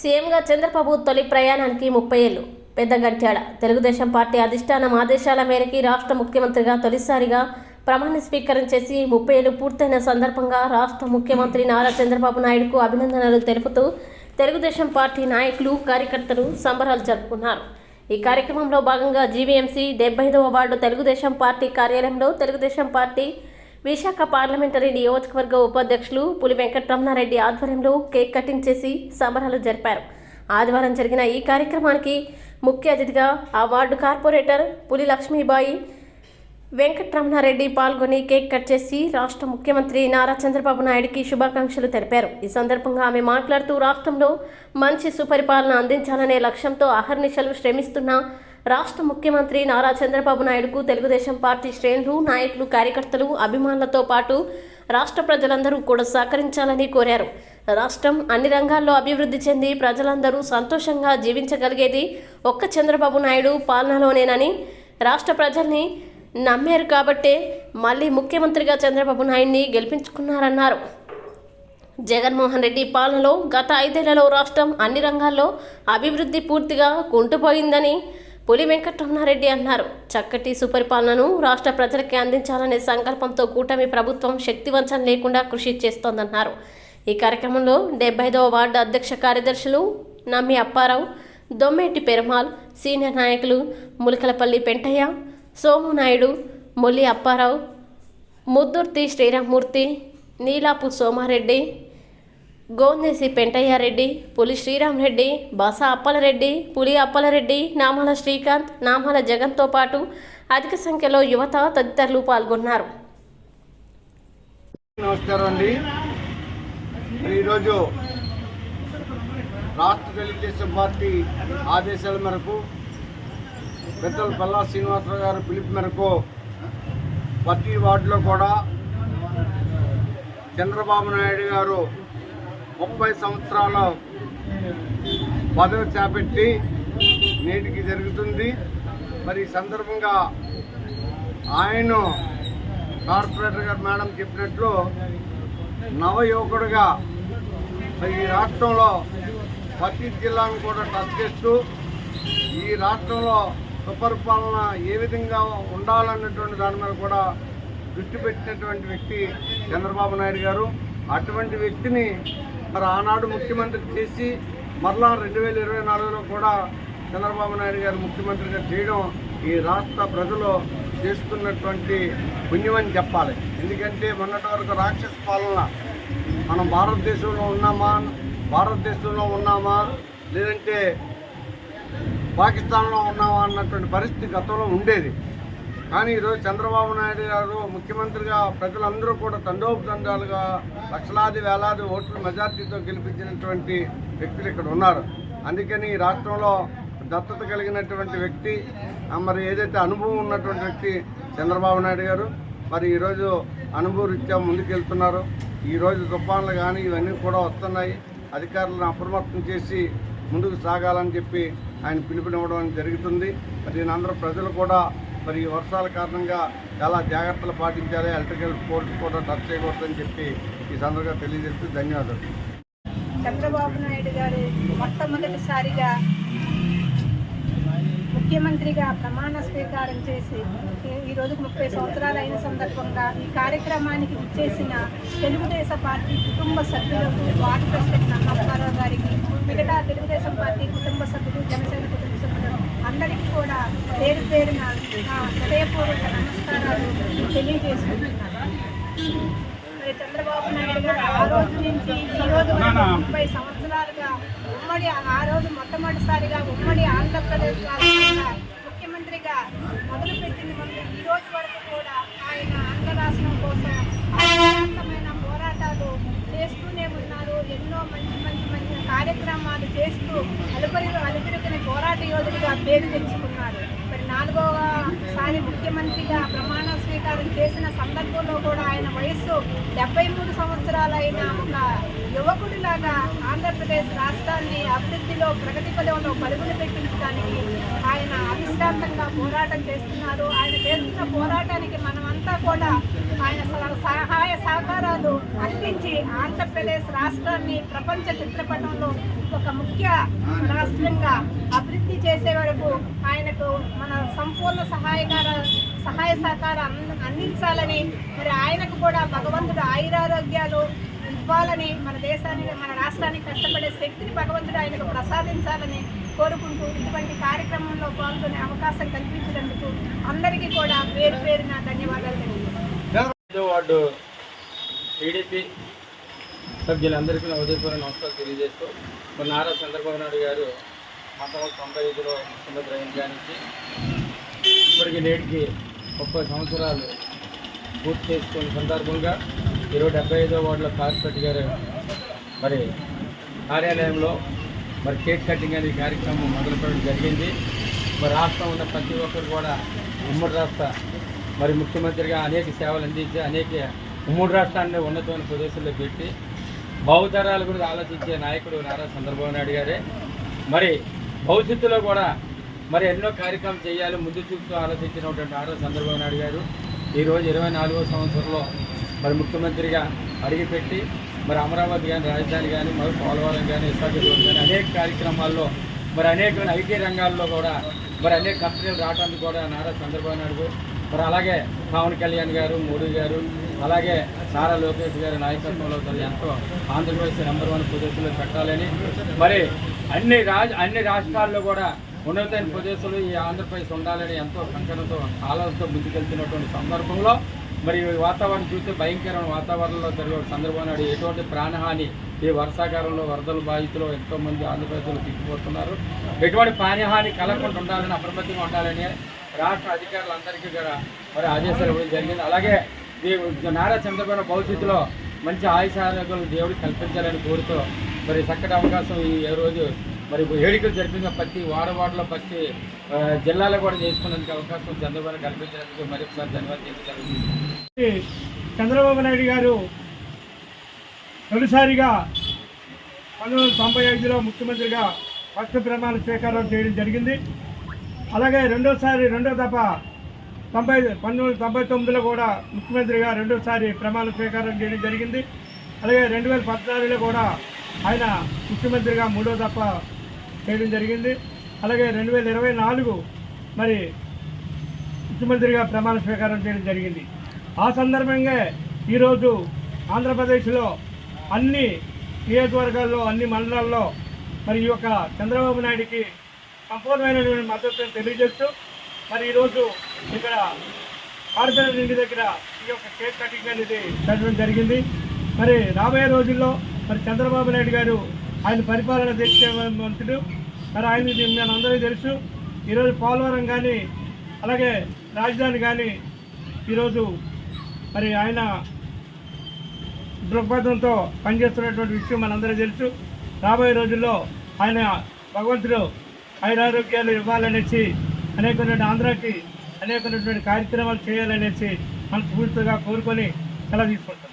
సీఎంగా చంద్రబాబు తొలి ప్రయాణానికి 30 ఏళ్లు. పెద్దగంట్యాడ తెలుగుదేశం పార్టీ అధిష్టానం ఆదేశాల మేరకు రాష్ట్ర ముఖ్యమంత్రిగా తొలిసారిగా ప్రమాణ స్వీకారం చేసి 30 ఏళ్లు పూర్తయిన సందర్భంగా రాష్ట్ర ముఖ్యమంత్రి నారా చంద్రబాబు నాయుడుకు అభినందనలు తెలుపుతూ తెలుగుదేశం పార్టీ నాయకులు, కార్యకర్తలు సంబరాలు జరుపుకున్నారు. ఈ కార్యక్రమంలో భాగంగా జీవీఎంసీ 75వ వార్డు తెలుగుదేశం పార్టీ కార్యాలయంలో తెలుగుదేశం పార్టీ విశాఖ పార్లమెంటరీ నియోజకవర్గ ఉపాధ్యక్షులు పులి వెంకటరమణారెడ్డి ఆధ్వర్యంలో కేక్ కటింగ్ చేసి సంబరాలు జరిపారు. ఆదివారం జరిగిన ఈ కార్యక్రమానికి ముఖ్య అతిథిగా ఆ వార్డు కార్పొరేటర్ పులి లక్ష్మీబాయి వెంకటరమణారెడ్డి పాల్గొని కేక్ కట్ చేసి రాష్ట్ర ముఖ్యమంత్రి నారా చంద్రబాబు నాయుడుకి శుభాకాంక్షలు తెలిపారు. ఈ సందర్భంగా ఆమె మాట్లాడుతూ రాష్ట్రంలో మంచి సుపరిపాలన అందించాలనే లక్ష్యంతో అహర్నిశలు శ్రమిస్తున్న రాష్ట్ర ముఖ్యమంత్రి నారా చంద్రబాబు నాయుడుకు తెలుగుదేశం పార్టీ శ్రేణులు, నాయకులు, కార్యకర్తలు, అభిమానులతో పాటు రాష్ట్ర ప్రజలందరూ కూడా సహకరించాలని కోరారు. రాష్ట్రం అన్ని రంగాల్లో అభివృద్ధి చెంది ప్రజలందరూ సంతోషంగా జీవించగలిగేది ఒక్క చంద్రబాబు నాయుడు పాలనలోనేనని, రాష్ట్ర ప్రజల్ని నమ్మారు కాబట్టే మళ్ళీ ముఖ్యమంత్రిగా చంద్రబాబు నాయుడిని గెలిపించుకున్నారన్నారు. జగన్మోహన్ రెడ్డి పాలనలో గత 5 ఏళ్లలో రాష్ట్రం అన్ని రంగాల్లో అభివృద్ధి పూర్తిగా కుంటుపోయిందని పులి వెంకటరమణారెడ్డి అన్నారు. చక్కటి సుపరిపాలనను రాష్ట్ర ప్రజలకి అందించాలనే సంకల్పంతో కూటమి ప్రభుత్వం శక్తివంచన లేకుండా కృషి చేస్తోందన్నారు. ఈ కార్యక్రమంలో 75వ వార్డు అధ్యక్ష కార్యదర్శులు నమ్మి అప్పారావు, దొమ్మేటి పెరుమాల్, సీనియర్ నాయకులు ములకలపల్లి పెంటయ్య, సోము నాయుడు, మొల్లి అప్పారావు, ముద్దుర్తి శ్రీరామ్మూర్తి, నీలాపు సోమారెడ్డి, గోందేసి పెంటయ్యారెడ్డి, పులి శ్రీరామరెడ్డి, బాసా అప్పలరెడ్డి, పులి అప్పలరెడ్డి, నామాల శ్రీకాంత్, నామాల జగన్తో పాటు అధిక సంఖ్యలో యువత తదితరులు పాల్గొన్నారు. నమస్కారం అండి. ఈరోజు రాష్ట్ర తెలుగుదేశం పార్టీ ఆదేశాల మేరకు పెద్దలు పల్లా శ్రీనివాసరావు గారు పిలుపు మేరకు ప్రతి వార్డులో కూడా చంద్రబాబు నాయుడు గారు 30 సంవత్సరాల పదవి చేపట్టి నేటికి జరుగుతుంది. మరి ఈ సందర్భంగా ఆయన కార్పొరేటర్ గారు మేడం చెప్పినట్లు నవయువకుడుగా మరి ఈ రాష్ట్రంలో ప్రతి జిల్లాను కూడా టచ్ చేస్తూ ఈ రాష్ట్రంలో సుపరిపాలన ఏ విధంగా ఉండాలన్నటువంటి దాని మీద కూడా దృష్టి పెట్టినటువంటి వ్యక్తి చంద్రబాబు నాయుడు గారు. అటువంటి వ్యక్తిని మరి ఆనాడు ముఖ్యమంత్రి చేసి మరలా 2024లో కూడా చంద్రబాబు నాయుడు గారు ముఖ్యమంత్రిగా చేయడం ఈ రాష్ట్ర ప్రజలు చేస్తున్నటువంటి పుణ్యమని చెప్పాలి. ఎందుకంటే మొన్నటి వరకు రాక్షస పాలన మనం భారతదేశంలో ఉన్నామా లేదంటే పాకిస్తాన్లో ఉన్నామా అన్నటువంటి పరిస్థితి గతంలో ఉండేది. కానీ ఈరోజు చంద్రబాబు నాయుడు గారు ముఖ్యమంత్రిగా ప్రజలందరూ కూడా తండోపతండాలుగా లక్షలాది వేలాది ఓట్ల మెజార్టీతో గెలిపించినటువంటి వ్యక్తులు ఇక్కడ ఉన్నారు. అందుకని ఈ రాష్ట్రంలో దత్తత కలిగినటువంటి వ్యక్తి, మరి ఏదైతే అనుభవం ఉన్నటువంటి వ్యక్తి చంద్రబాబు నాయుడు గారు. మరి ఈరోజు అనుభవ రీత్యా ముందుకెళ్తున్నారు. ఈరోజు తుఫాన్లు కానీ ఇవన్నీ కూడా వస్తున్నాయి. అధికారులను అప్రమత్తం చేసి ముందుకు సాగాలని చెప్పి ఆయన పిలుపునివ్వడం జరుగుతుంది. మరి దీనందరూ ప్రజలు కూడా మరి వర్షాల కారణంగా చాలా జాగ్రత్తలు పాటించాలి. ఎలక్ట్రికల్ పోల్స్ కూడా టచ్ చేయకూడదని చెప్పి ఈ సందర్భంగా తెలియజేస్తూ ధన్యవాదాలు. చంద్రబాబు నాయుడు గారు మొట్టమొదటిసారిగా ముఖ్యమంత్రిగా ప్రమాణ స్వీకారం చేసి ఈరోజు 30 సంవత్సరాలు అయిన సందర్భంగా ఈ కార్యక్రమానికి ఇచ్చేసిన తెలుగుదేశం పార్టీ కుటుంబ సభ్యులకు, వార్డు ప్రెసిడెంట్ నమ్మప్పారావు గారికి, మిగతా తెలుగుదేశం పార్టీ కుటుంబ సభ్యులు, జనసేన కుటుంబ సభ్యులు అందరికీ కూడా పేరు పేరున హృదయపూర్వక నమస్కారాలు తెలియజేసుకుంటున్నాను. చంద్రబాబు నాయుడు గారు ఆ రోజు నుంచి ఈ రోజు 30 సంవత్సరాలుగా ఆ రోజు మొట్టమొదటిసారిగా ఉమ్మడి ఆంధ్రప్రదేశ్ రాష్ట్రంగా ముఖ్యమంత్రిగా మొదలుపెట్టిన ముందు ఈ రోజు వరకు కూడా ఆయన ఆంధ్ర రాష్ట్రం కోసం అత్యంతమైన పోరాటాలు చేస్తూనే ఉన్నారు. ఎన్నో మంచి కార్యక్రమాలు చేస్తూ అలుపెరుగిన పోరాట యోధుడిగా పేరు తెచ్చుకున్నారు. మరి 4వసారి ముఖ్యమంత్రిగా ప్రమాణ స్వీకారం చేసిన సందర్భంలో కూడా ఆయన వయస్సు 73 సంవత్సరాలైన ఒక యువకుడిలాగా ఆంధ్రప్రదేశ్ రాష్ట్రాన్ని అభివృద్ధిలో, ప్రగతి పదంలో పరుగులు పెట్టించడానికి ఆయన అవిశ్రాంతంగా పోరాటం చేస్తున్నారు. ఆయన చేస్తున్న పోరాటానికి మనమంతా కూడా ఆయన సహాయ సహకారాలు అందించి ఆంధ్రప్రదేశ్ రాష్ట్రాన్ని ప్రపంచ చిత్రపటంలో ఒక ముఖ్య రాష్ట్రంగా అభివృద్ధి చేసే వరకు ఆయనకు మన సంపూర్ణ సహాయ సహకారం అందించాలని, మరి ఆయనకు కూడా భగవంతుడు ఆయురారోగ్యాలు ఇవ్వాలని, మన దేశానికి మన రాష్ట్రానికి కష్టపడే శక్తిని భగవంతుడు ఆయనకు ప్రసాదించాలని కోరుకుంటూ ఇటువంటి కార్యక్రమంలో పాల్గొనే అవకాశం కల్పించినందుకు అందరికీ కూడా పేరు పేరున ధన్యవాదాలు తెలియజేస్తున్నాను. వార్డు టీడీపీ సభ్యులందరికీ నా ఉదయపూర్వక నమస్కారాలు తెలియజేస్తూ మరి నారా చంద్రబాబు నాయుడు గారు 1995లో ముఖ్యమంత్రి అయిన నుంచి ఇప్పటికి నేటికి 30 సంవత్సరాలు పూర్తి చేసుకున్న సందర్భంగా 75వ వార్డులో కార్పొరేట్ గారు మరి కార్యాలయంలో మరి కేక్ కటింగ్ అనే కార్యక్రమం మొదలుపెట్టడం జరిగింది. మరి రాష్ట్రం ఉన్న ప్రతి ఒక్కరు కూడా ఉమ్మడి రాష్ట్ర మరి ముఖ్యమంత్రిగా అనేక సేవలు అందించి అనేక ఉమ్మడి రాష్ట్రాన్ని ఉన్నతమైన ప్రదేశాల్లో పెట్టి బహుతరాల గురించి ఆలోచించే నాయకుడు నారా చంద్రబాబు నాయుడు గారే. మరి భవిష్యత్తులో కూడా మరి ఎన్నో కార్యక్రమాలు చేయాలి ముందు చూపుతూ ఆలోచించినటువంటి నారా చంద్రబాబు నాయుడు గారు ఈరోజు 24వ సంవత్సరంలో మరి ముఖ్యమంత్రిగా అడిగిపెట్టి మరి అమరావతి కానీ రాజధాని కానీ మరి పోలవరం కానీ విశాఖపట్నం కానీ అనేక కార్యక్రమాల్లో మరి అనేకమైన ఐటీ రంగాల్లో కూడా మరి అనేక కంపెనీలు రావడానికి కూడా నారా చంద్రబాబు నాయుడు మరి అలాగే పవన్ కళ్యాణ్ గారు, మోడీ గారు, అలాగే నారా లోకేష్ గారి నాయకత్వంలో ఎంతో ఆంధ్రప్రదేశ్ నెంబర్ 1 ప్రదేశంలో పెట్టాలని మరి అన్ని రాష్ట్రాల్లో కూడా ఉన్నతమైన ప్రదేశాలు ఈ ఆంధ్రప్రదేశ్ ఉండాలని ఎంతో కంకణంతో ఆలోచనతో ముందుకెళ్తున్నటువంటి సందర్భంలో మరి వాతావరణం చూస్తే భయంకరమైన వాతావరణంలో జరిగే చంద్రబాబు నాయుడు ఎటువంటి ప్రాణహాని ఈ వర్షాకాలంలో వరదల బాధితులు ఎంతోమంది ఆంధ్రప్రదేశ్లో తిరిగిపోతున్నారు. ఎటువంటి ప్రాణహాని కలగకుండా ఉండాలని అప్రమత్తంగా ఉండాలని రాష్ట్ర అధికారులందరికీ కూడా మరి ఆదేశాలు ఇవ్వడం జరిగింది. అలాగే ఈ నారా చంద్రబాబు భవిష్యత్తులో మంచి ఆయుషారోగ్యాలు దేవుడు కల్పించాలని కోరుతూ మరి చక్కటి అవకాశం ఈ రోజు మరి వేడుకలు జరిపిన ప్రతి వాడవాడలో ప్రతి జిల్లాలో కూడా చేసుకునేందుకు అవకాశం చంద్రబాబు కల్పించినందుకు మరొకసారి ధన్యవాదాలు తెలియజేస్తున్నాను. చంద్రబాబు నాయుడు గారు తొలిసారిగా 1995లో ముఖ్యమంత్రిగా ఫస్ట్ ప్రమాణ స్వీకారం చేయడం జరిగింది. అలాగే రెండో దఫ 1999లో కూడా ముఖ్యమంత్రిగా రెండోసారి ప్రమాణ స్వీకారం చేయడం జరిగింది. అలాగే 2014లో కూడా ఆయన ముఖ్యమంత్రిగా మూడో దఫ చేయడం జరిగింది. అలాగే 2024 మరి ముఖ్యమంత్రిగా ప్రమాణ స్వీకారం చేయడం జరిగింది. ఆ సందర్భంగా ఈరోజు ఆంధ్రప్రదేశ్లో అన్ని నియోజకవర్గాల్లో అన్ని మండలాల్లో మరి ఈ యొక్క చంద్రబాబు నాయుడికి సంపూర్ణమైనటువంటి మద్దతును తెలియజేస్తూ మరి ఈరోజు ఇక్కడ కార్పొరేటర్ ఇంటి దగ్గర ఈ యొక్క కేక్ కటింగ్ అనేది పెట్టడం జరిగింది. మరి రాబోయే రోజుల్లో మరి చంద్రబాబు నాయుడు గారు ఆయన పరిపాలన దేశమంతుడు. మరి ఆయన మనందరికీ తెలుసు. ఈరోజు పోలవరం కానీ అలాగే రాజధాని కానీ ఈరోజు మరి ఆయన దృక్పథంతో పనిచేస్తున్నటువంటి విషయం మనందరికీ తెలుసు. రాబోయే రోజుల్లో ఆయన భగవంతుడు ఆయురారోగ్యాలు ఇవ్వాలనేసి అనేకమైనటువంటి ఆంధ్రాకి అనేకమైనటువంటి కార్యక్రమాలు చేయాలనేసి మనస్ఫూర్తిగా కోరుకొని సెలవు తీసుకుంటాం.